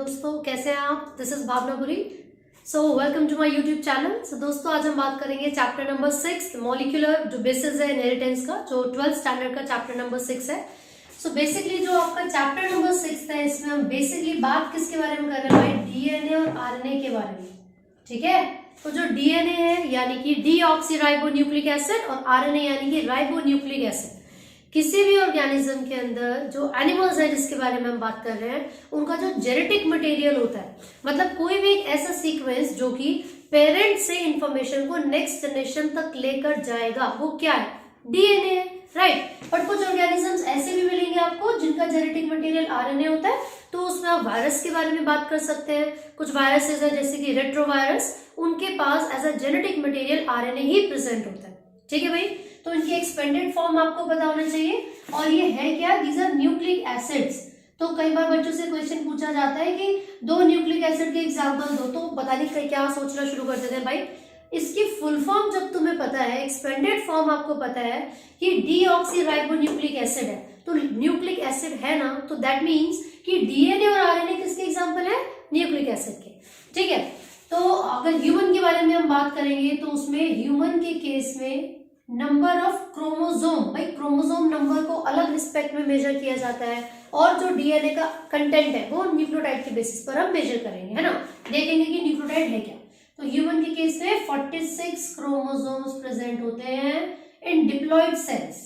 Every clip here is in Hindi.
दोस्तों, कैसे हैं आप? This is Bhavnapuri. So welcome to my YouTube channel. So दोस्तों, आज हम बात करेंगे चैप्टर नंबर 6 मॉलिक्यूलर, जो बेसिस है इनहेरिटेंस का, जो 12th स्टैंडर्ड का चैप्टर नंबर 6 है। सो बेसिकली जो आपका चैप्टर नंबर 6 है, इसमें हम बेसिकली बात किसके बारे में कर रहे हैं भाई? डीएनए और आरएनए के बारे में। ठीक है, तो जो डीएनए है यानी कि डीऑक्सीराइबोन्यूक्लिक एसिड और आरएनए यानी कि राइबोन्यूक्लिक एसिड, किसी भी ऑर्गेनिज्म के अंदर जो एनिमल्स है जिसके बारे में हम बात कर रहे हैं, उनका जो जेनेटिक मटेरियल होता है, मतलब कोई भी एक ऐसा सीक्वेंस जो कि पेरेंट से इंफॉर्मेशन को नेक्स्ट जनरेशन तक लेकर जाएगा, वो क्या है? DNA, right. बट कुछ ऑर्गेनिजम्स ऐसे भी मिलेंगे आपको जिनका जेनेटिक मटेरियल आरएनए होता है, तो उसमें आप वायरस के बारे में बात कर सकते हैं। कुछ वायरसेस है जैसे कि रेट्रोवायरस, उनके पास as a genetic material RNA ही प्रेजेंट होता है। ठीक है भाई, तो इनकी एक्सपेंडेड फॉर्म आपको पता होना चाहिए। और ये है क्या? These are nucleic acids. तो कई बार बच्चों से क्वेश्चन पूछा जाता है कि दो न्यूक्लिक एसिड के एग्जांपल दो, तो पता नहीं क्या सोचना शुरू कर देते हैं भाई। इसकी फुल फॉर्म जब तुम्हें पता है, एक्सपेंडेड फॉर्म आपको पता है कि डीऑक्सीराइबोन्यूक्लिक एसिड है, तो न्यूक्लिक एसिड है ना, तो दैट मीन्स कि डीएनए और आरएनए किसके एग्जाम्पल है? न्यूक्लिक एसिड के। ठीक है, तो अगर ह्यूमन के बारे में हम बात करेंगे तो उसमें ह्यूमन के केस में नंबर ऑफ क्रोमोसोम, भाई क्रोमोसोम नंबर को अलग रिस्पेक्ट में मेजर किया जाता है, और जो डीएनए का कंटेंट है वो न्यूक्लियोटाइड के बेसिस पर हम मेजर करेंगे, है ना, देखेंगे कि न्यूक्लियोटाइड है क्या। तो ह्यूमन के केस में 46 क्रोमोसोम्स प्रेजेंट होते हैं इन डिप्लॉइड सेल्स।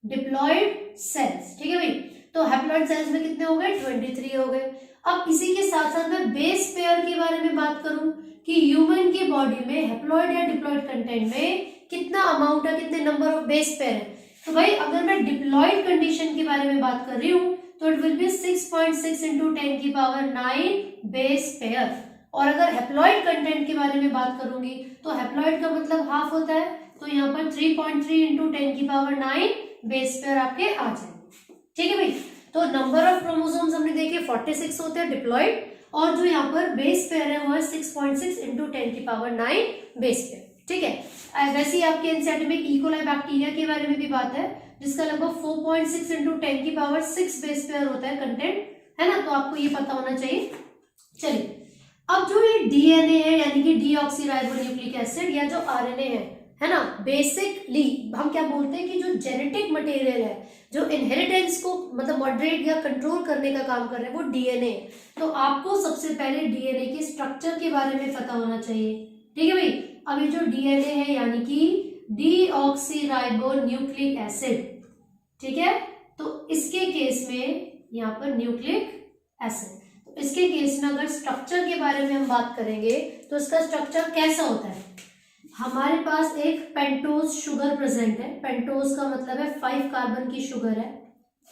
डिप्लॉइड सेल्स, ठीक है भाई। तो हैप्लॉइड सेल्स में कितने हो गए? 23 हो गए। अब इसी के साथ साथ मैं बेस पेयर के बारे में बात करूं कि ह्यूमन की बॉडी में हैप्लॉइड या डिप्लॉइड कंटेंट में कितना अमाउंट है, कितने नंबर ऑफ बेस पेयर है। तो भाई अगर मैं डिप्लॉइड कंडीशन के बारे में बात कर रही हूँ तो इट विल बी 6.6 इंटू 10 की पावर 9 बेस पेयर। और अगर हैप्लॉइड कंटेंट के बारे में बात करूंगी तो हैप्लॉइड का मतलब हाफ होता है, तो यहाँ पर 3.3 इंटू 10 की पावर 9 बेस पेयर आपके आ जाएंगे। ठीक है भाई, तो नंबर ऑफ क्रोमोसोम्स हमने देखे 46 होते हैं डिप्लॉइड, और जो यहाँ पर बेस पेयर है वो है 6.6 इंटू 10 की पावर 9 बेस पेयर। ठीक है, वैसे ही आपके एनसीईआरटी में इकोलाई बैक्टीरिया के बारे में भी बात है, जिसका लगभग 4.6 इंटू 10 की पावर 6 बेस पेयर होता है कंटेंट, है ना, तो आपको ये पता होना चाहिए। चलिए, अब जो ये डीएनए है यानी कि डीऑक्सीराइबोन्यूक्लिक एसिड या जो आरएनए है ना, बेसिकली हम क्या बोलते हैं कि जो जेनेटिक मटेरियल है, जो इनहेरिटेंस को मतलब मॉडरेट या कंट्रोल करने का काम कर रहे हैं, वो डीएनए। तो आपको सबसे पहले डीएनए के स्ट्रक्चर के बारे में पता होना चाहिए। ठीक है भाई, अब ये जो डीएनए है यानी कि डीऑक्सीराइबोन्यूक्लिक एसिड, ठीक है, तो इसके केस में यहाँ पर न्यूक्लिक एसिड, तो इसके केस में अगर स्ट्रक्चर के बारे में हम बात करेंगे तो इसका स्ट्रक्चर कैसा होता है? हमारे पास एक पेंटोज शुगर प्रेजेंट है। पेंटोज का मतलब है 5 कार्बन की शुगर है।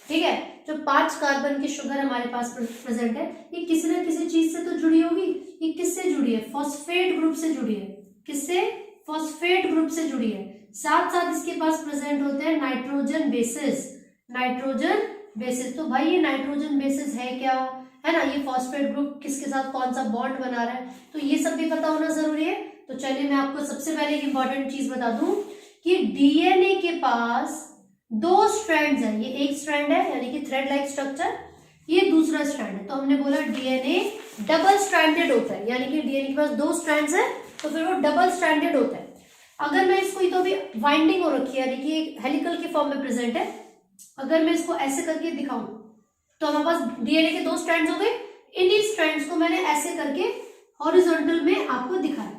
ठीक है, जो 5 कार्बन की शुगर हमारे पास प्रेजेंट है, ये किसी न किसी चीज से तो जुड़ी होगी। ये किससे जुड़ी है? फॉस्फेट ग्रुप से जुड़ी है। किससे? फॉस्फेट ग्रुप से जुड़ी है। साथ साथ इसके पास प्रेजेंट होते हैं नाइट्रोजन बेसिस। नाइट्रोजन बेसिस, तो भाई ये नाइट्रोजन बेसिस है क्या, है ना, ये फॉस्फेट ग्रुप किसके साथ कौन सा बॉन्ड बना रहा है, तो ये सब भी पता होना जरूरी है। तो चलिए मैं आपको सबसे पहले एक इंपॉर्टेंट चीज बता दूं कि डीएनए के पास 2 स्ट्रैंड्स हैं। ये एक स्ट्रैंड है यानी कि थ्रेड लाइक स्ट्रक्चर, ये दूसरा स्ट्रैंड है। तो हमने बोला डीएनए डबल स्ट्रैंडेड होता है, यानी कि डीएनए के पास 2 स्ट्रैंड्स है तो फिर वो डबल स्ट्रैंडेड होता है। अगर मैं इसको, तो भी वाइंडिंग हो रखी है यानी कि हेलिकल के फॉर्म में प्रेजेंट है, अगर मैं इसको ऐसे करके दिखाऊं तो हमारे पास डीएनए के 2 स्ट्रैंड्स हो गए। इन्हीं स्ट्रैंड्स को मैंने ऐसे करके हॉरिजॉन्टल में आपको दिखाया।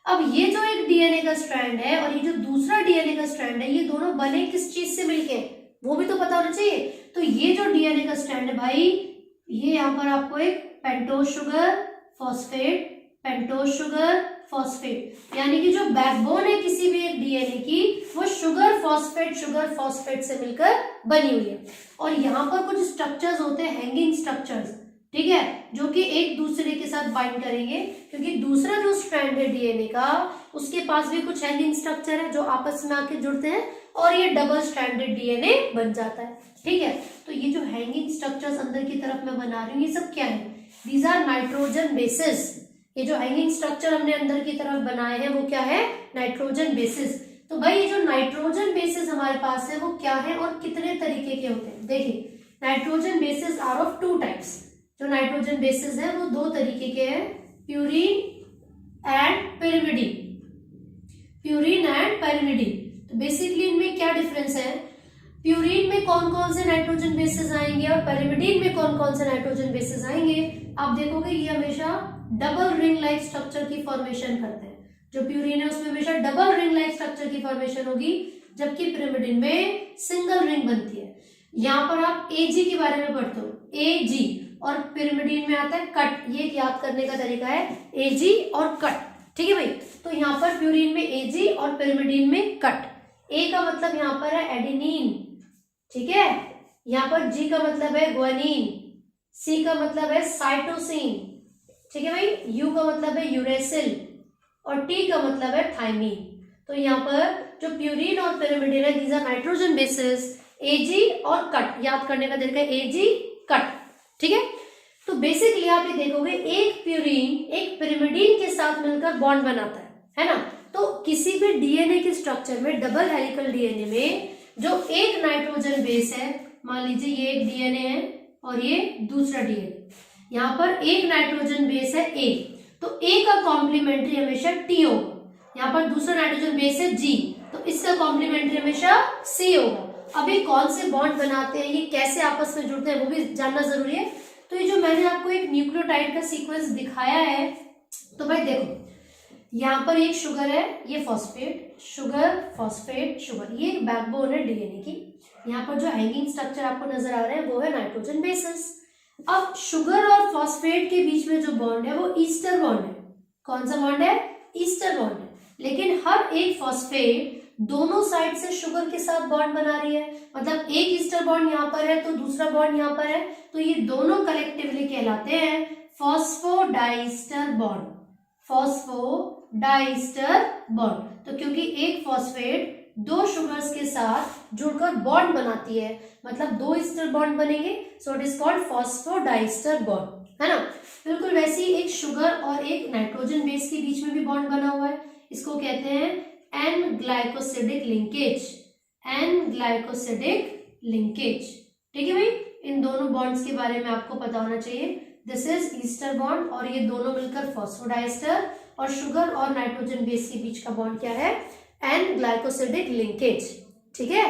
अब ये जो एक डीएनए का स्ट्रैंड है और ये जो दूसरा डीएनए का स्ट्रैंड है, ये दोनों बने किस चीज से मिलके, वो भी तो पता होना चाहिए। तो ये जो डीएनए का स्ट्रैंड है भाई, ये यहाँ पर आपको एक pentose sugar phosphate, pentose sugar phosphate, यानी कि जो बैकबोन है किसी भी एक डीएनए की, वो शुगर फॉस्फेट से मिलकर बनी हुई है। और यहाँ पर कुछ स्ट्रक्चर्स होते हैं, हैंगिंग स्ट्रक्चर्स, ठीक है, जो कि एक दूसरे के साथ बाइंड करेंगे, क्योंकि दूसरा जो स्ट्रैंड है डीएनए का, उसके पास भी कुछ हैंगिंग स्ट्रक्चर है जो आपस में आके जुड़ते हैं और ये डबल स्ट्रैंडेड डीएनए बन जाता है। ठीक है, तो ये जो हैंगिंग स्ट्रक्चर्स अंदर की तरफ मैं बना रही हूँ, ये सब क्या है? These are nitrogen bases. ये जो हैंगिंग स्ट्रक्चर हमने अंदर की तरफ बनाए हैं वो क्या है? Nitrogen bases. तो भाई ये जो नाइट्रोजन बेसिस हमारे पास है वो क्या है और कितने तरीके के होते हैं? देखिए, nitrogen bases are of 2 types. जो नाइट्रोजन बेसिस है वो दो तरीके के हैं, purine and pyrimidine। Purine and pyrimidine। तो बेसिकली इनमें क्या डिफरेंस है, प्यूरीन में कौन कौन से नाइट्रोजन बेसिस आएंगे और pyrimidine में कौन कौन से नाइट्रोजन बेसिस आएंगे। आप देखोगे ये हमेशा डबल रिंग लाइक स्ट्रक्चर की फॉर्मेशन करते हैं। जो प्यूरीन है उसमें हमेशा डबल रिंग लाइक स्ट्रक्चर की फॉर्मेशन होगी, जबकि pyrimidine में सिंगल रिंग बनती है। यहाँ पर आप Ag के बारे में पढ़ते हो, Ag, और pyrimidine में आता है कट। ये याद करने का तरीका है, Ag और कट, ठीक है भाई। तो यहाँ पर प्यूरीन में Ag और pyrimidine में कट। A का मतलब यहाँ पर है एडेनिन, ठीक है। यहाँ पर G का मतलब है ग्वानिन, C का मतलब है साइटोसिन, ठीक है भाई। U का मतलब है यूरेसिल और T का मतलब है थाइमीन। तो यहाँ पर जो प्यूरीन और pyrimidine है, these are nitrogen bases, Ag और कट। याद करने का तरीका है Ag कट, ठीक है। तो बेसिकली आप ये देखोगे एक प्यूरीन एक pyrimidine के साथ मिलकर बॉन्ड बनाता है ना। तो किसी भी डीएनए के स्ट्रक्चर में, डबल हेलिकल डीएनए में जो एक नाइट्रोजन बेस है, मान लीजिए ये एक डीएनए है और ये दूसरा डीएनए, यहाँ पर एक नाइट्रोजन बेस है ए, तो ए का कॉम्प्लीमेंट्री हमेशा टी होगा। यहाँ पर दूसरा नाइट्रोजन बेस है जी, तो इसका कॉम्प्लीमेंट्री हमेशा सी होगा। अब ये कौन से बॉन्ड बनाते हैं, ये कैसे आपस में जुड़ते हैं, वो भी जानना जरूरी है। तो ये जो मैंने आपको एक न्यूक्लियोटाइड का सीक्वेंस दिखाया है, तो भाई देखो यहाँ पर एक शुगर है, ये फॉस्फेट, शुगर, फॉस्फेट, शुगर, ये एक बैकबोन है डीएनए की। यहाँ पर जो हैंगिंग स्ट्रक्चर आपको नजर आ रहा है वो है नाइट्रोजन बेसिस। अब शुगर और फॉस्फेट के बीच में जो बॉन्ड है वो ईस्टर बॉन्ड है। कौन सा बॉन्ड है, ईस्टर बॉन्ड है। लेकिन हर एक फॉस्फेट दोनों साइड से शुगर के साथ बॉन्ड बना रही है, मतलब एक ईस्टर बॉन्ड यहाँ पर है तो दूसरा बॉन्ड यहाँ पर है, तो ये दोनों कलेक्टिवली कहलाते हैं फॉस्फोडाइस्टर बॉन्ड। फॉस्फोडाइस्टर बॉन्ड, तो क्योंकि एक फॉस्फेट दो शुगर्स के साथ जुड़कर बॉन्ड बनाती है, मतलब दो ईस्टर बॉन्ड बनेंगे, so it is called phosphodiester bond, है ना। बिल्कुल वैसे ही एक शुगर और एक नाइट्रोजन बेस के बीच में भी बॉन्ड बना हुआ है, इसको कहते हैं N glycosidic linkage. N glycosidic linkage, ठीक है भाई। इन दोनों बॉन्ड्स के बारे में आपको पता होना चाहिए। दिस इज ईस्टर बॉन्ड और ये दोनों मिलकर फॉस्फोडाइस्टर, और शुगर और नाइट्रोजन बेस के बीच का बॉन्ड क्या है, एन ग्लाइकोसिडिक लिंकेज, ठीक है।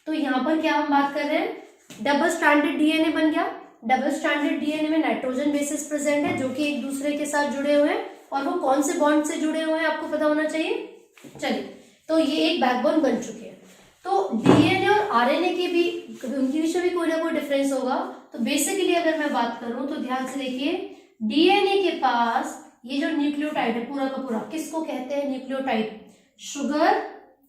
तो यहाँ पर क्या हम बात कर रहे हैं, डबल स्ट्रैंडेड डीएनए बन गया। डबल स्ट्रैंडेड डीएनए में नाइट्रोजन बेसिस प्रेजेंट है जो कि एक दूसरे के साथ जुड़े हुए हैं, और वो कौन से बॉन्ड से जुड़े हुए हैं आपको पता होना चाहिए। चलिए, तो ये एक बैकबोन बन चुके हैं। तो डीएनए और आरएनए के भी, उनके बीच में भी कोई ना कोई डिफरेंस होगा। तो बेसिकली अगर मैं बात करूं तो ध्यान से देखिए, डीएनए के पास ये जो न्यूक्लियोटाइड है पूरा का पूरा, किसको कहते हैं nucleotide, sugar,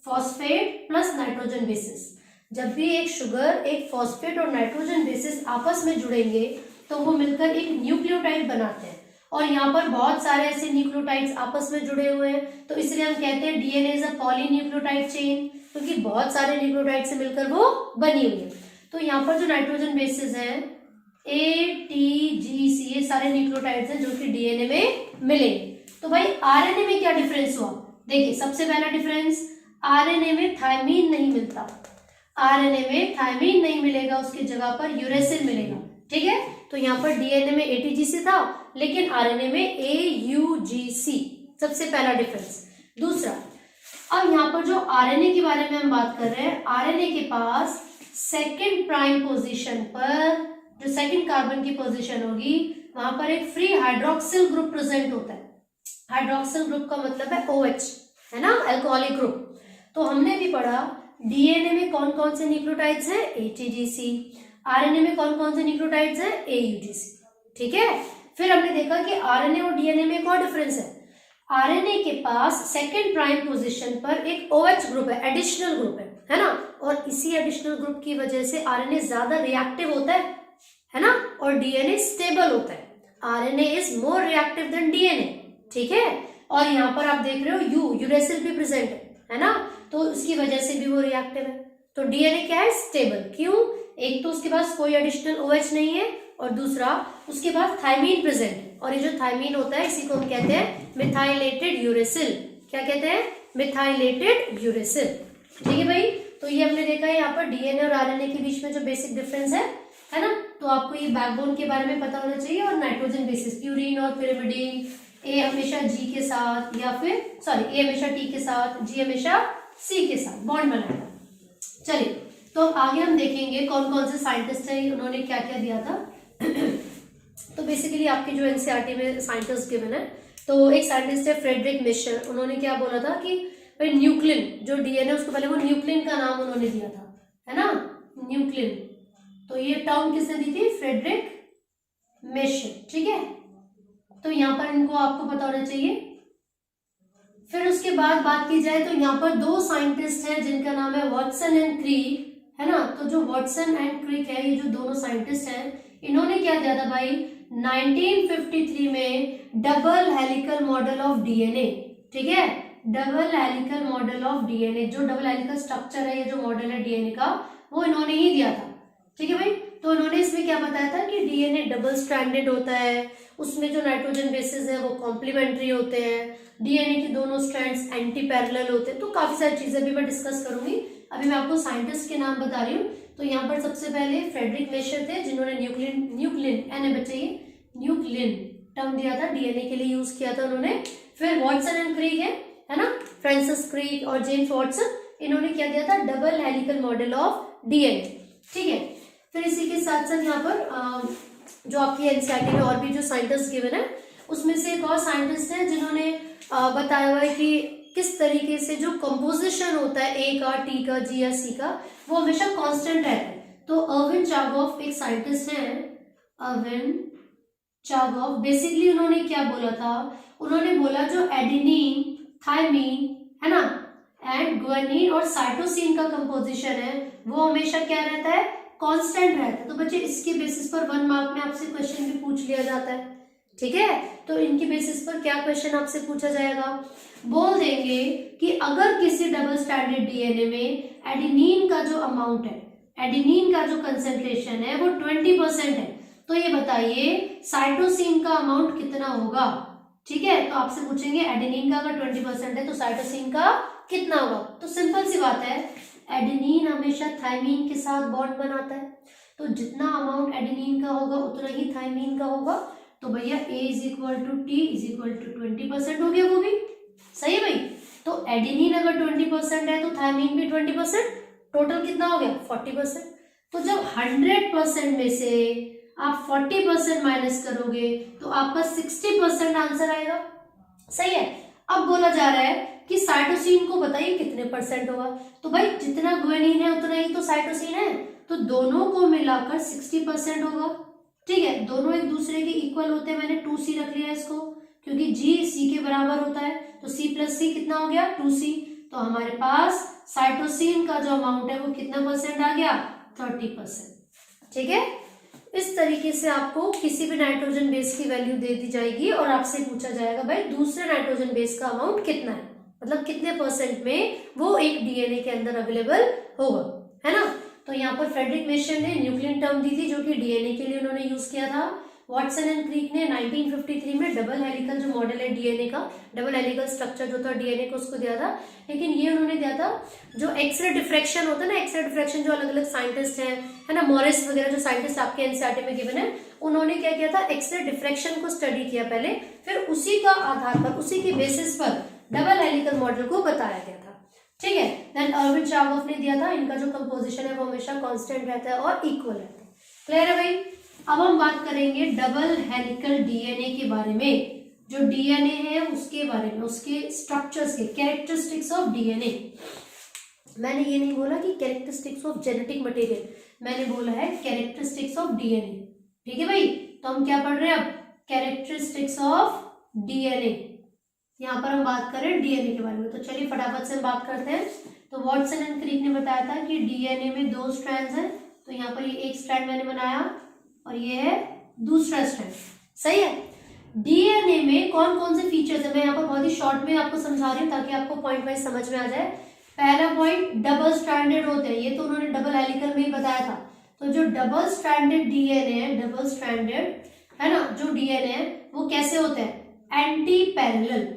phosphate plus nitrogen bases. जब भी एक शुगर, एक फॉस्फेट और नाइट्रोजन बेसिस आपस में जुड़ेंगे तो वो मिलकर एक न्यूक्लियोटाइड बनाते हैं, और यहाँ पर बहुत सारे ऐसे न्यूक्लियोटाइड्स आपस में जुड़े हुए हैं, तो इसलिए हम कहते हैं DNA is a polynucleotide chain, क्योंकि बहुत सारे न्यूक्लियोटाइड से मिलकर वो बनी हुई है। तो यहाँ पर जो नाइट्रोजन बेसिस है ATGC, ये सारे न्यूक्लियोटाइड्स हैं जो कि डीएनए में मिलेंगे। तो भाई आरएनए में क्या डिफरेंस हुआ, देखिए सबसे पहला डिफरेंस, आरएनए में थायमीन नहीं मिलता। आरएनए में थायमीन नहीं मिलेगा, उसकी जगह पर यूरेसिल मिलेगा, ठीक है। तो यहाँ पर डीएनए में ATGC था, लेकिन आरएनए में AUGC, सबसे पहला डिफरेंस। दूसरा, अब यहाँ पर जो आरएनए के बारे में हम बात कर रहे हैं, आरएनए के पास सेकेंड प्राइम पोजीशन पर जो सेकेंड कार्बन की पोजीशन होगी, वहां पर एक फ्री हाइड्रोक्सिल ग्रुप प्रेजेंट होता है। हाइड्रोक्सिल ग्रुप का मतलब है OH, है ना, अल्कोहलिक ग्रुप। तो हमने भी पढ़ा डीएनए में कौन कौन से न्यूक्लियोटाइड्स हैं, ATGC, आरएनए में कौन कौन से न्यूक्लियोटाइड्स हैं, AUGC, ठीक है। फिर हमने देखा कि आरएनए और डीएनए में एक और डिफरेंस है, आरएनए के पास सेकेंड प्राइम पोजीशन पर एक OH ग्रुप है, एडिशनल ग्रुप है ना, और इसी एडिशनल ग्रुप की वजह से आरएनए ज्यादा रिएक्टिव होता है ना, और डीएनए स्टेबल होता है। RNA is more reactive than DNA, ठीक है। और यहाँ पर आप देख रहे हो यूरेसिल भी प्रेजेंट है ना, तो उसकी वजह से भी वो रिएक्टिव है। तो डीएनए क्या है, स्टेबल। क्यों, एक तो उसके पास कोई एडिशनल OH नहीं है, और दूसरा उसके पास थायमीन प्रेजेंट है, और ये जो थायमीन होता है इसी को हम कहते हैं मिथाइलेटेड यूरेसिल। क्या कहते हैं, मिथाइलेटेड यूरेसिल, ठीक है भाई। तो ये हमने देखा है यहाँ पर डीएनए और आरएनए के बीच में जो बेसिक डिफरेंस है। है ना। तो आपको ये बैकबोन के बारे में पता होना चाहिए। और नाइट्रोजन बेसिस प्यूरिन और पिरिमिडिन, ए हमेशा जी के साथ या फिर ए हमेशा टी के साथ, जी हमेशा सी के साथ बॉन्ड बनाएगा। चलिए तो अब आगे हम देखेंगे कौन कौन से साइंटिस्ट हैं, उन्होंने क्या क्या दिया था। तो बेसिकली आपके जो एनसीईआरटी में साइंटिस्ट गिवन है, तो एक साइंटिस्ट है फ्रेडरिक मिशर, उन्होंने क्या बोला था कि भाई न्यूक्लिन जो डीएनए उसको पहले वो न्यूक्लिन का नाम उन्होंने दिया था, है ना, न्यूक्लिन। तो ये टर्म किसने दी थी? फ्रेडरिक मिशर, ठीक है। तो यहाँ पर इनको आपको पता होना चाहिए। फिर उसके बाद बात की जाए तो यहाँ पर दो साइंटिस्ट हैं जिनका नाम है वाटसन एंड क्रिक, है ना। तो जो वाटसन एंड क्रिक है, ये जो दोनों साइंटिस्ट हैं, इन्होंने क्या दिया था भाई 1953 में double helical model of DNA, ठीक है, double helical model of DNA. जो डबल हेलिकल स्ट्रक्चर है, ये जो मॉडल है डीएनए का, वो इन्होंने ही दिया था, ठीक है भाई। तो इन्होंने इसमें क्या बताया था कि डीएनए डबल स्ट्रैंडेड होता है, उसमें जो नाइट्रोजन बेसिस है वो कॉम्प्लीमेंट्री होते हैं, डीएनए के दोनों स्ट्रैंड्स एंटी पैरेलल होते हैं। तो काफी सारी चीजें भी मैं डिस्कस करूंगी। अभी मैं आपको साइंटिस्ट के नाम बता रही हूँ। तो यहाँ पर सबसे पहले फ्रेडरिक मिशर थे, जिन्होंने न्यूक्लिन एन बच्चे न्यूक्लिन टर्म दिया था, डीएनए के लिए यूज किया था उन्होंने। फिर वाटसन एंड क्रिक है ना, फ्रांसिस क्रिक और जेम्स वाटसन, इन्होंने क्या दिया था? Double helical model of DNA, ठीक है। फिर इसी के साथ साथ यहाँ पर जो आपकी एनसीईआरटी में और भी जो साइंटिस्ट गिवन है, उसमें से एक और साइंटिस्ट है जिन्होंने बताया हुआ है कि किस तरीके से जो कंपोजिशन होता है ए का, टी का, जी या सी का, वो हमेशा कांस्टेंट रहता है। तो अर्विन चार्गॉफ एक साइंटिस्ट हैं, अर्विन चार्गॉफ। बेसिकली उन्होंने क्या बोला था? उन्होंने बोला जो एडेनिन, थायमीन, है ना, एंड गुआनिन और साइटोसिन का कंपोजिशन है, वो हमेशा क्या रहता है? कांस्टेंट रहता है। तो बच्चे इसके बेसिस पर 1 मार्क में आपसे क्वेश्चन भी पूछ लिया जाता है, ठीक है। तो इनकी बेसिस पर क्या क्वेश्चन आपसे पूछा जाएगा? बोल देंगे कि अगर किसी डबल स्ट्रैंडेड डीएनए में एडेनिन का जो अमाउंट है, एडेनिन का जो कंसेंट्रेशन है वो 20% है, तो ये बताइए साइटोसिन का अमाउंट कितना होगा, ठीक है। तो आपसे पूछेंगे एडेनिन का अगर 20% है तो साइटोसिन का कितना होगा। तो सिंपल सी बात है, एडेनिन हमेशा थायमीन के साथ बॉन्ड बनाता है, तो जितना अमाउंट एडेनिन का होगा उतना ही थायमीन का होगा। तो भैया A is equal to T is equal to 20% हो गया, वो भी सही है भाई। तो एडेनिन अगर 20% है तो थायमीन भी 20%, टोटल कितना हो गया? 40%। तो जब 100% में से आप 40% माइनस करोगे तो आपका 60% आंसर आएगा, सही है। अब बोला जा रहा है कि साइटोसिन को बताइए कितने परसेंट होगा। तो भाई जितना गुआनिन है उतना ही तो साइटोसिन है, तो दोनों को मिलाकर 60% होगा, ठीक है। दोनों एक दूसरे के इक्वल होते हैं, मैंने 2C रख लिया इसको, क्योंकि G C के बराबर होता है। तो C प्लस C कितना हो गया? 2C। तो हमारे पास साइटोसिन का जो अमाउंट है वो कितना परसेंट आ गया? 30%, ठीक है। इस तरीके से आपको किसी भी नाइट्रोजन बेस की वैल्यू दे दी जाएगी और आपसे पूछा जाएगा भाई दूसरे नाइट्रोजन बेस का अमाउंट कितना है, मतलब कितने परसेंट में वो एक डीएनए के अंदर अवेलेबल होगा, है ना। तो यहाँ पर फ्रेडरिक मिशर ने न्यूक्लियन टर्म दी थी जो कि डीएनए के लिए उन्होंने यूज किया था। वाटसन एंड क्रिक ने 1953 में डबल हेलिकल जो मॉडल है डीएनए का, डबल हेलिकल स्ट्रक्चर जो था डीएनए को, उसको दिया था। लेकिन ये उन्होंने दिया था जो एक्सरे डिफ्रैक्शन होता है ना, एक्सरे डिफ्रैक्शन जो अलग अलग साइंटिस्ट हैं, है ना, मॉरिस वगैरह जो साइंटिस्ट आपके एनसीईआरटी में गिवन है, उन्होंने क्या किया था? एक्सरे डिफ्रैक्शन को स्टडी किया पहले, फिर उसी का आधार पर, उसी की बेसिस पर डबल हेलिकल मॉडल को बताया गया था, ठीक है। देन अर्विन चार्गॉफ ने दिया था इनका जो कंपोजिशन है वो हमेशा कांस्टेंट रहता है और इक्वल रहता है। क्लियर है भाई। अब हम बात करेंगे डबल हेलिकल डीएनए के बारे में, जो डीएनए है उसके बारे में, उसके स्ट्रक्चर्स के, कैरेक्टरिस्टिक्स ऑफ डीएनए। मैंने ये नहीं बोला कि कैरेक्टरिस्टिक्स ऑफ जेनेटिक मटेरियल, मैंने बोला है कैरेक्टरिस्टिक्स ऑफ डीएनए, ठीक है भाई। तो हम क्या पढ़ रहे हैं अब? Characteristics of DNA. यहाँ पर हम बात करें डीएनए के बारे में, तो चलिए फटाफट से हम बात करते हैं। तो वाटसन एंड क्रिक ने बताया था कि डीएनए में 2 स्ट्रैंड्स हैं, तो यहाँ पर ये एक स्ट्रैंड मैंने बनाया और ये है दूसरा स्ट्रैंड, सही है। डीएनए में कौन कौन से फीचर्स है, मैं यहाँ पर बहुत ही शॉर्ट में आपको समझा रही हूँ ताकि आपको पॉइंट वाइज समझ में आ जाए। पहला पॉइंट, डबल स्ट्रैंडेड होते हैं, ये तो उन्होंने डबल हेलिकल में ही बताया था। तो जो डबल स्ट्रैंडेड डीएनए है, डबल स्ट्रैंडेड है ना, जो डीएनए है वो कैसे होते हैं? Anti parallel.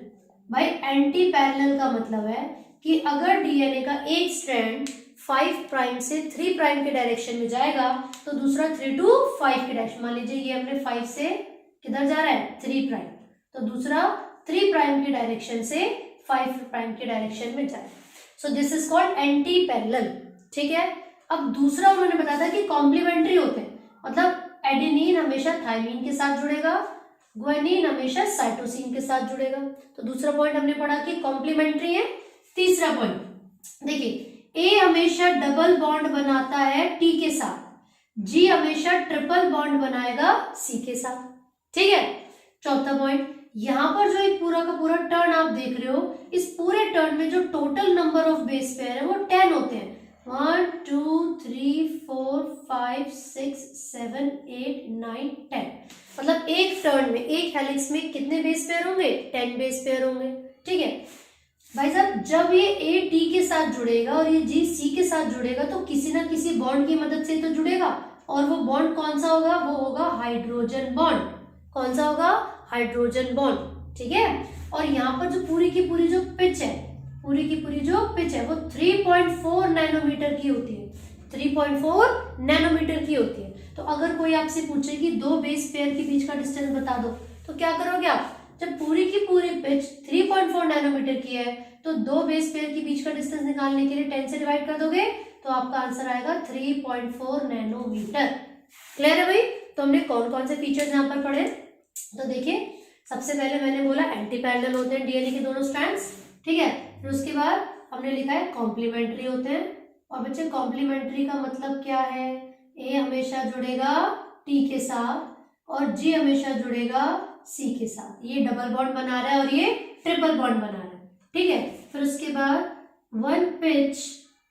भाई एंटी पैरेलल का मतलब है कि अगर डीएनए का एक स्ट्रैंड 5 प्राइम से 3 प्राइम के डायरेक्शन में जाएगा तो दूसरा 3 to 5 के डायरेक्शन, मान लीजिए ये हमने 5 से किधर जा रहा है 3 प्राइम, तो दूसरा 3 प्राइम के डायरेक्शन से 5 प्राइम के डायरेक्शन में जाए। So this is called anti parallel. ठीक है, अब दूसरा उन्होंने बताया था कि कॉम्प्लीमेंट्री होते हैं, मतलब एडेनिन हमेशा थायमिन के साथ जुड़ेगा, ग्वानिन हमेशा साइटोसिन के साथ जुड़ेगा। तो दूसरा पॉइंट हमने पढ़ा कि कॉम्प्लीमेंट्री है। तीसरा पॉइंट देखिए, ए हमेशा डबल बॉन्ड बनाता है टी के साथ, जी हमेशा ट्रिपल बॉन्ड बनाएगा सी के साथ। ठीक है, चौथा पॉइंट, यहां पर जो एक पूरा का पूरा टर्न आप देख रहे हो, इस पूरे टर्न में जो total number of base pair है वो 10 होते हैं। 1 2 3 4 5 6 7 8 9 10, मतलब एक टर्न में, एक हेलिक्स में कितने बेस पेयर होंगे? 10 बेस पेयर होंगे। ठीक है भाई साहब, जब ये ए टी के साथ जुड़ेगा और ये जी सी के साथ जुड़ेगा तो किसी ना किसी बॉन्ड की मदद से तो जुड़ेगा, और वो बॉन्ड कौन सा होगा? वो होगा हाइड्रोजन बॉन्ड। कौन सा होगा? Hydrogen bond. ठीक है, और यहाँ पर जो पूरी की पूरी जो पिच है, पूरी की पूरी जो पिच है वो 3.4 नैनोमीटर की होती है। 3.4 नैनोमीटर की होती है। तो अगर कोई आपसे पूछे कि दो बेस पेयर के बीच का डिस्टेंस बता दो, तो क्या करोगे आप? जब पूरी की पूरी पिच 3.4 नैनोमीटर की है तो दो बेस पेयर के बीच का डिस्टेंस निकालने के लिए 10 से डिवाइड कर दोगे तो आपका आंसर आएगा 3.4 नैनोमीटर। क्लियर है भाई? तो हमने कौन कौन से फीचर्स यहाँ पर पढ़े? तो देखिए, सबसे पहले मैंने बोला एंटी पैरेलल होते हैं डीएनए के दोनों स्ट्रैंड्स। ठीक है, फिर उसके बाद हमने लिखा है कॉम्प्लीमेंट्री होते हैं। और बच्चे कॉम्प्लीमेंट्री का मतलब क्या है? ए हमेशा जुड़ेगा टी के साथ और जी हमेशा जुड़ेगा सी के साथ। ये डबल बॉन्ड बना रहा है और ये ट्रिपल बॉन्ड बना रहा है। ठीक है, फिर उसके बाद वन पिच,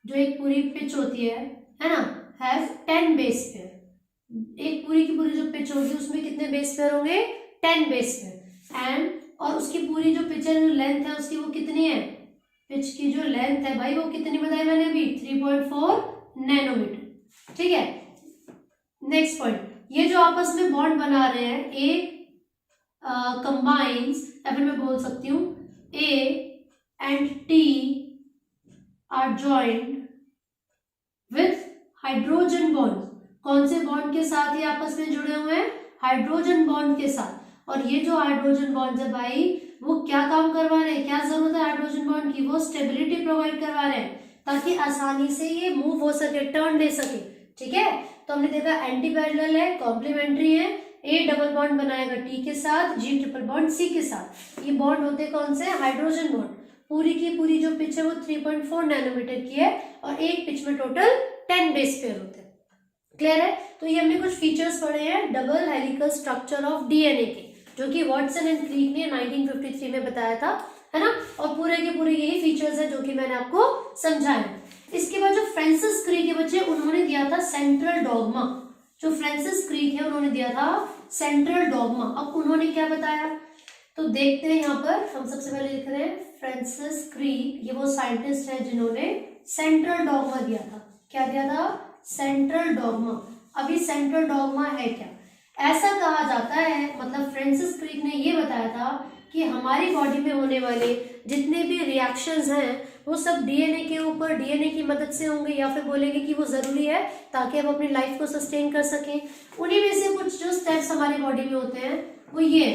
जो एक पूरी पिच होती है ना, हैज 10 बेस पेयर। एक पूरी की पूरी जो पिच होगी उसमें कितने बेस पेयर होंगे? 10 बेस पेयर। एंड और उसकी पूरी जो पिच है, जो लेंथ है उसकी, वो कितनी है? पिच की जो लेंथ है भाई वो कितनी बताई मैंने अभी? 3.4 नैनोमीटर। ठीक है, नेक्स्ट पॉइंट, ये जो आपस में बॉन्ड बना रहे हैं, ए कंबाइंस, या फिर मैं बोल सकती हूँ A and T R joined with hydrogen bond. कौन से बॉन्ड के साथ ये आपस में जुड़े हुए हैं? हाइड्रोजन बॉन्ड के साथ। और ये जो हाइड्रोजन बॉन्ड है भाई, वो क्या काम करवा रहे हैं? क्या जरूरत है हाइड्रोजन बॉन्ड की? वो स्टेबिलिटी प्रोवाइड करवा रहे हैं ताकि आसानी से ये मूव हो सके, टर्न ले सके। ठीक है, तो हमने देखा एंटी पैरेलल है, कॉम्प्लीमेंट्री है, ए डबल बॉन्ड बनाएगा टी के साथ, जी ट्रिपल बॉन्ड सी के साथ। ये बॉन्ड होते कौन से? Hydrogen bond. पूरी की पूरी जो पिच है वो 3.4 नैनोमीटर की है और एक पिच में टोटल 10 बेस पेयर होते हैं। क्लियर है? तो ये हमने कुछ फीचर्स पढ़े हैं double helical structure of DNA के, जो कि वॉटसन एंड क्रीक ने 1953 में बताया था, है ना। और पूरे के पूरे यही फीचर्स है जो कि मैंने आपको समझाया। इसके बाद जो फ्रांसिस क्रीक के बच्चे, उन्होंने दिया था सेंट्रल डॉगमा। जो फ्रांसिस क्रीक है उन्होंने दिया था सेंट्रल डॉगमा। अब उन्होंने क्या बताया तो देखते हैं। यहाँ पर हम सबसे पहले लिख रहे हैं फ्रांसिस क्रीक, ये वो साइंटिस्ट है जिन्होंने सेंट्रल डॉगमा दिया था। क्या दिया था? Central dogma. अभी सेंट्रल डॉगमा है क्या? ऐसा कहा जाता है, मतलब फ्रांसिस क्रीक ने ये बताया था कि हमारी बॉडी में होने वाले जितने भी रिएक्शंस हैं वो सब डीएनए के ऊपर, डीएनए की मदद से होंगे, या फिर बोलेंगे कि वो जरूरी है ताकि हम अपनी लाइफ को सस्टेन कर सकें। उन्हीं में से कुछ जो स्टेप्स हमारी बॉडी में होते हैं वो ये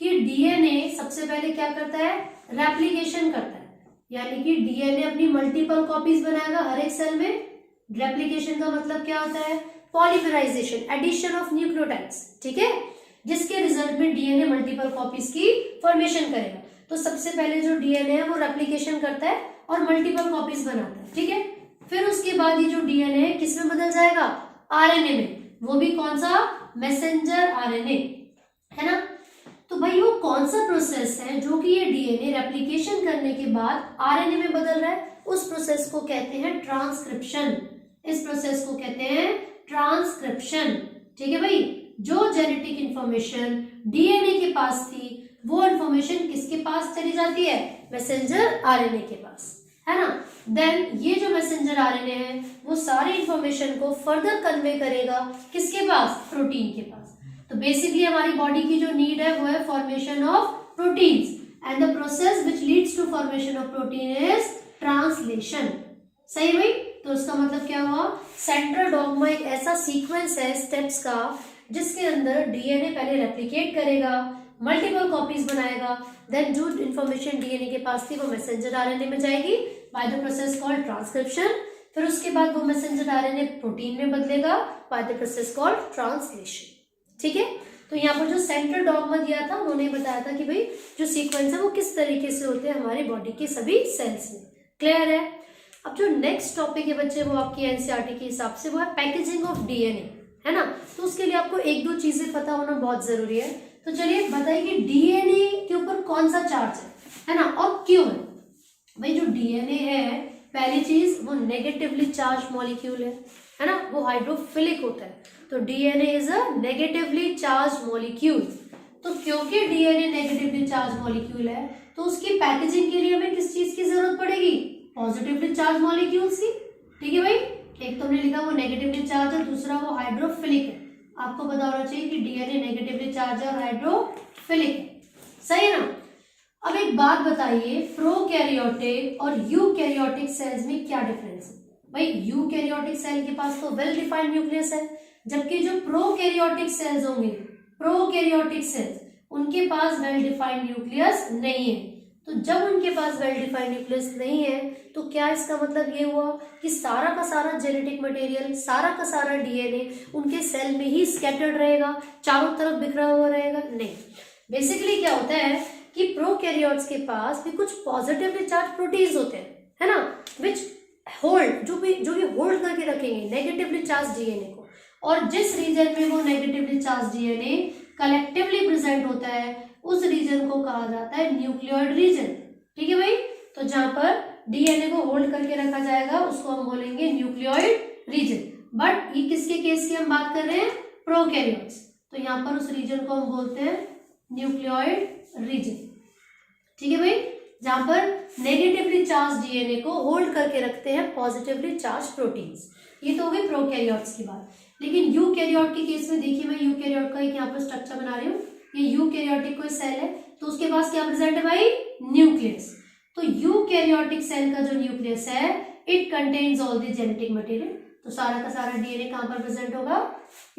कि डीएनए सबसे पहले क्या करता है? रेप्लिकेशन करता है, यानी कि डीएनए अपनी मल्टीपल कॉपीज बनाएगा हर एक सेल में। रेप्लिकेशन का मतलब क्या होता है? Polymerization, addition of nucleotides. ठीक है, जिसके रिजल्ट में डीएनए मल्टीपल कॉपीज की फॉर्मेशन करेगा। तो सबसे पहले जो डीएनए है वो रेप्लिकेशन करता है और मल्टीपल कॉपीज बनाता है। ठीक है, फिर उसके बाद ये जो डीएनए है किस में बदल जाएगा? आरएनए में। वो भी कौन सा? मैसेंजर आरएनए, है ना। तो भाई वो कौन सा प्रोसेस है जो कि ये डीएनए रेप्लिकेशन करने के बाद आरएनए में बदल रहा है? उस प्रोसेस को कहते हैं ट्रांसक्रिप्शन। इस प्रोसेस को कहते हैं ट्रांसक्रिप्शन। ठीक है भाई, जो जेनेटिक इंफॉर्मेशन डीएनए के पास थी वो इंफॉर्मेशन किसके पास चली जाती है? मैसेंजर आरएनए के पास, है ना। देन ये जो मैसेंजर आरएनए है वो सारी इंफॉर्मेशन को फर्दर कन्वे करेगा किसके पास? प्रोटीन के पास। तो बेसिकली हमारी बॉडी की जो नीड है वो है formation of proteins, and the process which leads to formation of protein is translation. सही भाई? तो उसका मतलब क्या हुआ, सेंट्रल डॉग्मा एक ऐसा सीक्वेंस है स्टेप्स का जिसके अंदर डीएनए पहले रेप्लिकेट करेगा, मल्टीपल कॉपीज बनाएगा, देन जो इन्फॉर्मेशन डीएनए के पास थी वो मैसेंजर आरएनए में जाएगी by the process called transcription, फिर उसके बाद वो मैसेंजर आरएनए प्रोटीन में बदलेगा by the process called translation. ठीक है, तो यहाँ पर जो सेंट्रल डॉग्मा दिया था उन्होंने बताया था कि भाई जो सीक्वेंस है वो किस तरीके से होते हैं हमारे बॉडी के सभी सेल्स में। क्लियर है। अब जो नेक्स्ट टॉपिक है बच्चे वो आपकी एनसीईआरटी के हिसाब से वो है पैकेजिंग ऑफ डीएनए, है ना। तो उसके लिए आपको एक दो चीजें पता होना बहुत जरूरी है। तो चलिए बताइए कि डीएनए के ऊपर कौन सा चार्ज है ना, और क्यों है। भाई जो डीएनए है पहली चीज वो नेगेटिवली चार्ज मॉलिक्यूल है ना, वो हाइड्रोफिलिक होता है। तो DNA is a negatively charge molecule. तो क्योंकि डीएनए नेगेटिवली चार्ज मॉलिक्यूल है तो उसकी पैकेजिंग के लिए हमें किस चीज की जरूरत पड़ेगी, पॉजिटिवली चार्ज मॉलिक्यूल्स की। ठीक है भाई, एक तो हमने लिखा वो नेगेटिवली चार्ज है, दूसरा वो हाइड्रोफिलिक है। आपको पता होना चाहिए कि डीएनए नेगेटिवली चार्ज और हाइड्रोफिलिक है, सही है ना। अब एक बात बताइए, प्रोकैरियोटिक और यूकैरियोटिक सेल्स में क्या डिफरेंस है। भाई यूकैरियोटिक सेल के पास तो वेल डिफाइंड न्यूक्लियस है, जबकि जो प्रोकैरियोटिक सेल्स होंगे, प्रोकैरियोटिक सेल्स, उनके पास वेल डिफाइंड न्यूक्लियस नहीं है। तो जब उनके पास वेल डिफाइंड न्यूक्लियस नहीं है तो क्या इसका मतलब ये हुआ कि सारा का सारा जेनेटिक मटेरियल, सारा का सारा डीएनए उनके सेल में ही स्कैटर्ड रहेगा, चारों तरफ बिखरा हुआ रहेगा? नहीं। बेसिकली क्या होता है कि प्रोकैरियोट्स के पास भी कुछ पॉजिटिवली चार्ज प्रोटीन्स होते हैं, है ना, विच होल्ड, जो भी होल्ड करके रखेंगे नेगेटिवली चार्ज डीएनए को। और जिस रीजन में वो negatively charge DNA collectively present होता है उस रीजन को कहा जाता है न्यूक्लियोइड रीजन। ठीक है भाई, तो जहां पर डीएनए को होल्ड करके रखा जाएगा उसको हम बोलेंगे न्यूक्लियोइड रीजन। बट ये किसके केस की हम बात कर रहे हैं, प्रोकैरियोट्स, तो यहाँ पर उस रीजन को हम बोलते हैं न्यूक्लियोइड रीजन। ठीक है भाई, जहां पर नेगेटिवली चार्ज डीएनए को होल्ड करके रखते हैं पॉजिटिवली चार्ज प्रोटीन्स। ये तो हो गई प्रोकैरियोट्स की बात। लेकिन यूकैरियोट के केस में देखिए, मैं यूकैरियोट का एक यहाँ पर स्ट्रक्चर बना रही हूँ। ये यूकैरियोटिक कोई सेल है तो उसके पास क्या प्रेजेंट है भाई, न्यूक्लियस। तो यूकैरियोटिक सेल का जो न्यूक्लियस है it contains all the genetic material. तो सारा का सारा डीएनए कहां पर प्रेजेंट होगा,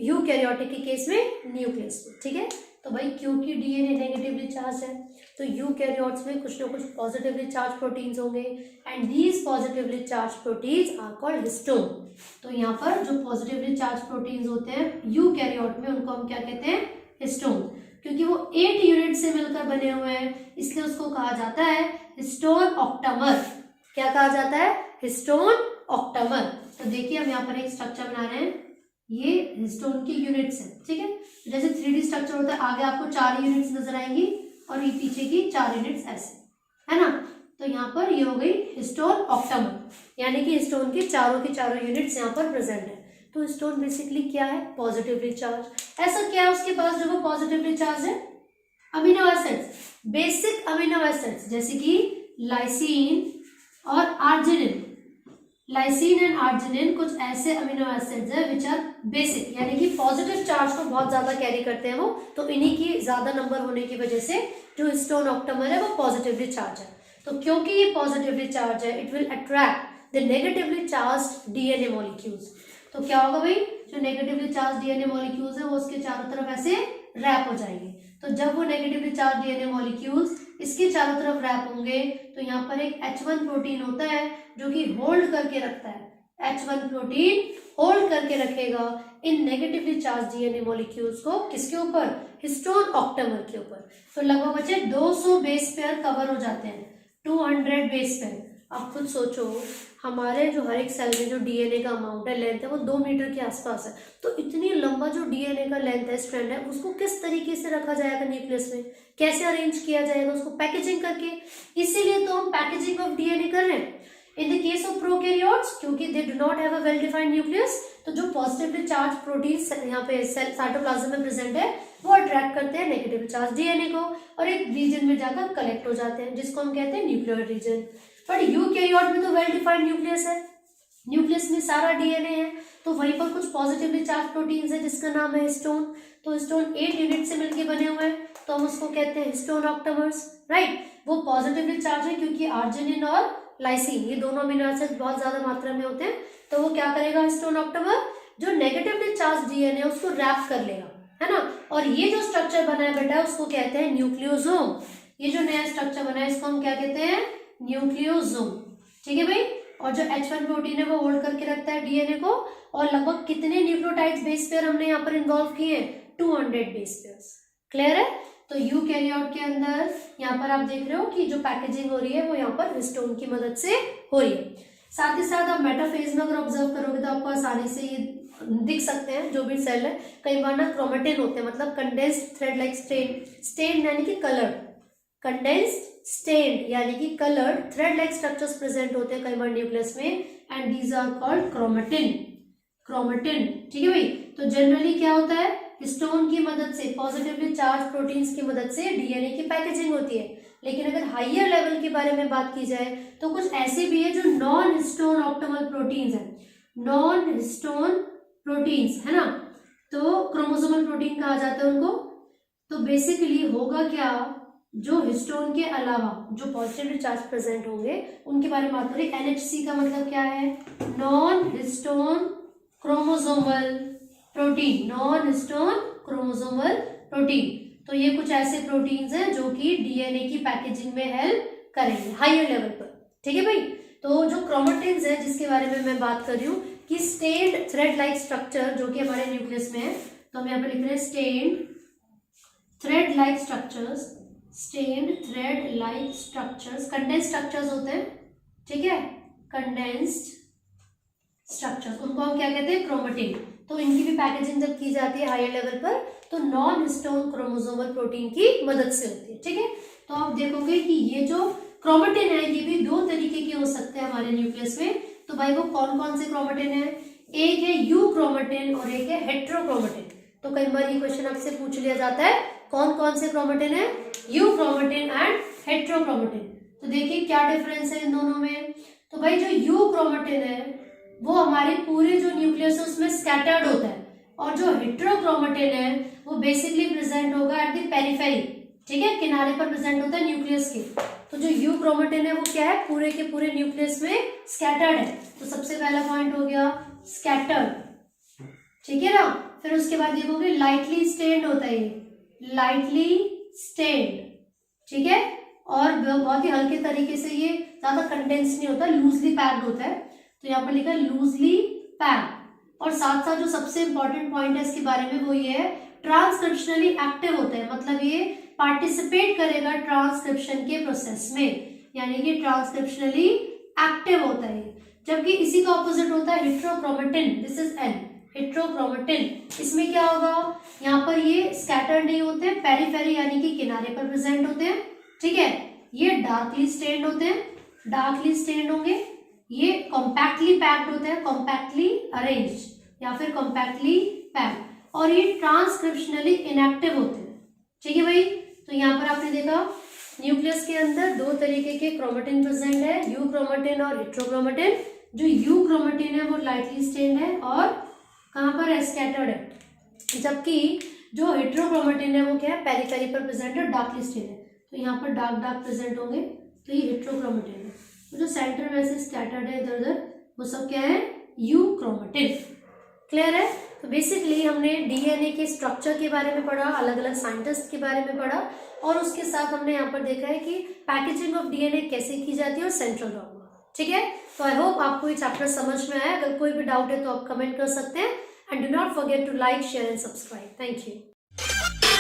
यूकैरियोटिक के केस में न्यूक्लियस में। ठीक है, तो भाई क्योंकि डीएनए नेगेटिवली चार्ज है तो यूकैरियोट्स में कुछ ना कुछ पॉजिटिवली चार्ज प्रोटीन्स होंगे and these positively charge proteins are called histone. तो यहाँ पर जो पॉजिटिवली चार्ज प्रोटीन्स होते हैं यूकैरियोट में उनको हम क्या कहते हैं, हिस्टोन। क्योंकि वो 8 यूनिट से मिलकर बने हुए हैं इसलिए उसको कहा जाता है हिस्टोन ऑक्टामर। क्या कहा जाता है, हिस्टोन ऑक्टामर। तो देखिए हम यहाँ पर एक स्ट्रक्चर बना रहे हैं, ये हिस्टोन की यूनिट्स हैं। ठीक है, जैसे 3D स्ट्रक्चर होता है, आगे आपको 4 यूनिट्स नजर आएंगी और ये पीछे की 4 यूनिट्स ऐसे, है ना। तो यहाँ पर ये हो गई हिस्टोन ऑक्टामर, यानी कि हिस्टोन की चारों यूनिट्स यहाँ पर प्रेजेंट है। तो हिस्टोन बेसिकली क्या है, पॉजिटिवली चार्ज। ऐसा क्या है उसके पास जो वो पॉजिटिवली चार्ज है, amino acids, basic amino acids, जैसे कि लाइसिन और आर्जिनिन। लाइसिन एंड आर्जिनिन कुछ ऐसे अमीनो एसिड्स है विच आर बेसिक, यानी कि पॉजिटिव चार्ज को बहुत ज्यादा कैरी करते हैं वो। तो इन्हीं की ज्यादा नंबर होने की वजह से जो हिस्टोन ऑक्टामर है वो पॉजिटिवली चार्ज है। तो क्योंकि ये पॉजिटिवली चार्ज है it will attract the negatively charge DNA molecules. तो क्या होगा भाई, जो नेगेटिवली चार्ज डीएनए मॉलिक्यूल्स है वो उसके चारों तरफ ऐसे रैप हो जाएंगे। तो जब वो नेगेटिवली चार्ज डीएनए मॉलिक्यूल्स इसके चारों तरफ रैप होंगे तो यहाँ पर एक H1 प्रोटीन होता है जो कि होल्ड करके रखता है। H1 प्रोटीन होल्ड करके रखेगा इन नेगेटिवली चार्ज डीएनए मॉलिक्यूल्स को, किसके ऊपर, हिस्टोन ऑक्टामर के ऊपर। तो लगभग बच्चे 200 बेस पेयर कवर हो जाते हैं, 200 बेस पेयर। आप खुद सोचो, हमारे जो हर एक सेल में जो डीएनए का अमाउंट है, लेंथ है, वो 2 मीटर के आसपास है। तो इतनी लंबा जो डीएनए का लेंथ है, स्ट्रैंड है, उसको किस तरीके से रखा जाएगा न्यूक्लियस में, कैसे अरेंज किया जाएगा उसको, पैकेजिंग करके। इसीलिए तो हम पैकेजिंग ऑफ डीएनए कर रहे हैं। In the case of prokaryotes, क्योंकि they do not have a well defined nucleus, तो जो पॉजिटिवली चार्ज प्रोटीन्स यहाँ पे सेल साइटोप्लाज्म में प्रेजेंट है वो अट्रैक्ट करते हैं नेगेटिव चार्ज डीएनए को और एक रीजन में जाकर कलेक्ट हो जाते हैं, जिसको हम कहते हैं न्यूक्लियोइड रीजन। बट यूकैरियोट में तो वेल डिफाइंड न्यूक्लियस है, न्यूक्लियस में सारा डीएनए है, तो वहीं पर कुछ पॉजिटिवली चार्ज प्रोटीन्स है जिसका नाम है हिस्टोन। तो हिस्टोन 8 यूनिट से मिलकर बने हुए हैं तो हम उसको कहते हैं हिस्टोन ऑक्टामर्स, राइट। वो पॉजिटिवली चार्ज है क्योंकि आर्जिनिन और लाइसिन, ये दोनों अमीनो एसिड बहुत ज्यादा मात्रा में होते हैं तो वो क्या करेगा हिस्टोन ऑक्टेमर, जो नेगेटिवली चार्ज डीएनए उसको रैप कर लेगा, है ना। और ये जो स्ट्रक्चर बना है बेटा उसको कहते हैं न्यूक्लियोसोम। ये जो नया स्ट्रक्चर बना है इसको हम क्या कहते हैं, न्यूक्लियोसोम। ठीक है भाई। और जो H1 प्रोटीन है वो होल्ड करके रखता है डीएनए को, और लगभग कितने न्यूक्लियोटाइड्स बेस पेयर हमने यहाँ पर इन्वॉल्व किए हैं, 200 बेस पेयर्स। क्लियर है। तो यूकैरियोट के अंदर यहाँ पर आप देख रहे हो कि जो पैकेजिंग हो रही है वो यहाँ पर हिस्टोन की मदद से हो रही है। साथ ही साथ आप मेटाफेज में अगर ऑब्जर्व करोगे तो आपको आसानी से ये दिख सकते हैं जो भी सेल है, कई बार ना क्रोमेटिन होते हैं, मतलब कंडेंस्ड थ्रेड लाइक स्टेन यानी कि कलर्ड, कंडेंस्ड स्टेन्ड यानी कि coloured thread like structures present होते हैं कई बार न्यूक्लियस में, and these are called chromatin. Chromatin, ठीक है भाई। तो जनरली क्या होता है, हिस्टोन की मदद से, पॉजिटिवली चार्ज प्रोटीन्स की मदद से डीएनए की पैकेजिंग होती है। लेकिन अगर हाइयर लेवल के बारे में बात की जाए तो कुछ ऐसे भी है जो नॉन हिस्टोन ऑप्टिमल प्रोटीन्स है, नॉन हिस्टोन प्रोटीन्स, है ना। तो क्रोमोसोमल प्रोटीन कहा जाता है उनको। तो बेसिकली होगा क्या, जो हिस्टोन के अलावा जो पॉजिटिवली चार्ज प्रेजेंट होंगे उनके बारे में बात करें। एनएचसी का मतलब क्या है, non histone chromosomal protein, non histone chromosomal protein. तो ये कुछ ऐसे प्रोटीन्स हैं जो कि डीएनए की पैकेजिंग में हेल्प करेंगे हाइयर लेवल पर। ठीक है भाई। तो जो क्रोमेटिन्स है जिसके बारे में मैं बात कर रही हूँ कि स्टेन्ड थ्रेड लाइक स्ट्रक्चर जो कि हमारे न्यूक्लियस में है, तो हम यहाँ पे लिख रहे हैं stained thread like structures, stained thread like structures, condensed structures होते हैं, ठीक है, कंडेंस्ड स्ट्रक्चर्स, उनको हम क्या कहते हैं, क्रोमेटिन। तो इनकी भी पैकेजिंग जब की जाती है हायर लेवल पर तो नॉन हिस्टोन क्रोमोसोमल प्रोटीन की मदद से होती है। ठीक है। तो आप देखोगे कि ये जो क्रोमेटिन है ये भी दो तरीके के हो सकते हैं हमारे न्यूक्लियस में। तो भाई वो कौन कौन से क्रोमेटिन है, एक है यू क्रोमेटिन और एक है हेट्रोक्रोमेटिन। तो कई बार ये क्वेश्चन आपसे पूछ लिया जाता है कौन कौन से क्रोमेटिन है, यू क्रोमेटिन एंड हेट्रोक्रोमेटिन। तो देखिए क्या डिफरेंस है इन दोनों में। तो भाई जो यू क्रोमेटिन है वो हमारे पूरे जो न्यूक्लियस है उसमें स्कैटर्ड होता है, और जो हेट्रोक्रोमेटिन है वो बेसिकली प्रेजेंट होगा एट द पेरिफेरी, ठीक है, किनारे पर प्रेजेंट होता है न्यूक्लियस के। तो जो यू क्रोमेटिन है वो क्या है, पूरे के पूरे न्यूक्लियस में स्कैटर्ड है। तो सबसे पहला पॉइंट हो गया स्कैटर्ड, ठीक है ना। फिर उसके बाद देखोगे लाइटली स्टेन्ड होता है, ये लाइटली स्टेन्ड, ठीक है, और बहुत ही हल्के तरीके से, ये ज्यादा कंडेंस नहीं होता, लूजली पैक्ड होता है। तो यहाँ पर लिखा है लूजली पैक्ड। और साथ साथ जो सबसे इंपॉर्टेंट पॉइंट है इसके बारे में वो ये है ट्रांसक्रिप्शनली एक्टिव होता है, मतलब ये पार्टिसिपेट करेगा ट्रांसक्रिप्शन के प्रोसेस में, यानी कि ट्रांसक्रिप्शनली एक्टिव होता है। जबकि इसी का ऑपोजिट होता है heterochromatin, this is an heterochromatin. इसमें क्या होगा, यहाँ पर ये स्कैटर्ड नहीं होते हैं, पेरिफेरी यानी कि किनारे पर प्रेजेंट होते हैं, ठीक है। ये डार्कली स्टेन्ड होते हैं, डार्कली स्टेन्ड होंगे। ये कॉम्पैक्टली पैक्ड होते हैं, कॉम्पैक्टली अरेंज्ड या फिर कॉम्पैक्टली पैक्ड, और ये ट्रांसक्रिप्शनली इनएक्टिव होते हैं, ठीक है भाई। तो यहाँ पर आपने देखा न्यूक्लियस के अंदर दो तरीके के क्रोमेटिन प्रेजेंट है, यू क्रोमेटिन और हेट्रोक्रोमेटिन। जो यू क्रोमेटिन है वो लाइटली स्टेन्ड है और कहाँ पर है, स्कैटर्ड है। जबकि जो हेट्रोक्रोमेटिन है वो क्या है, पेरिफेरी पर प्रेजेंट है, डार्कली स्टेन्ड है। तो यहाँ पर डार्क डार्क प्रेजेंट होंगे, तो ये हेट्रोक्रोमेटिन है। तो जो सेंटर में से स्कैटर्ड है इधर उधर वो सब क्या है, यू क्रोमेटिन। क्लियर है। तो बेसिकली हमने डीएनए के स्ट्रक्चर के बारे में पढ़ा, अलग अलग साइंटिस्ट के बारे में पढ़ा, और उसके साथ हमने यहाँ पर देखा है कि पैकेजिंग ऑफ डीएनए कैसे की जाती है और सेंट्रल डॉग्मा, ठीक है। तो आई होप आपको ये चैप्टर समझ में आया। अगर कोई भी डाउट है तो आप कमेंट कर सकते हैं, and do not forget to like, share and subscribe. Thank you.